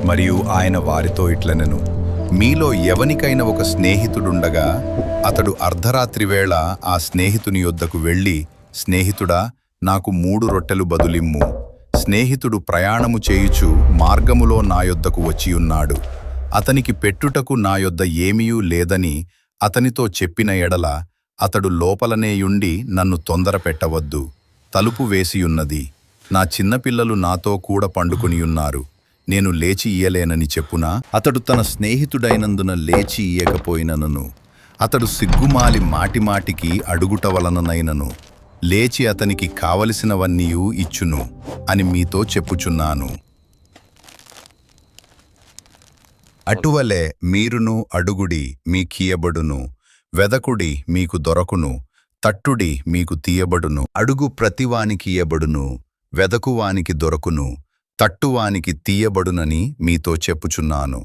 మరియు ఆయన వారితో ఇట్లనెను, మీలో ఎవనికైనా ఒక స్నేహితుడుండగా అతడు అర్ధరాత్రి వేళ ఆ స్నేహితుని యొద్దకు వెళ్ళి, స్నేహితుడా, నాకు 3 రొట్టెలు బదులిమ్ము. స్నేహితుడు ప్రయాణము చేయుచు మార్గములో నా యొద్దకు వచ్చియున్నాడు. అతనికి పెట్టుటకు నా యొద్ద ఏమీయూ లేదని అతనితో చెప్పిన ఎడల, అతడు లోపలనేయుండి నన్ను తొందర పెట్టవద్దు, తలుపు వేసియున్నది, నా చిన్నపిల్లలు నాతో కూడా పండుకొనియున్నారు, నేను లేచి ఇయ్యలేనని చెప్పునా? అతడు తన స్నేహితుడైనందున లేచి ఇయ్యకపోయినను, అతడు సిగ్గుమాలి మాటిమాటికి అడుగుట వలననైనను లేచి అతనికి కావలసినవన్నీయూ ఇచ్చును అని మీతో చెప్పుచున్నాను. అటువలే మీరును అడుగుడి, మీకియ్యబడును, వెదకుడి, మీకు దొరకును, తట్టుడి, మీకు తీయబడును. అడుగు ప్రతివానికి ఇయ్యబడును, వెదకువానికి దొరకును, తట్టువానికి తీయబడునని మీతో చెప్పుచున్నాను.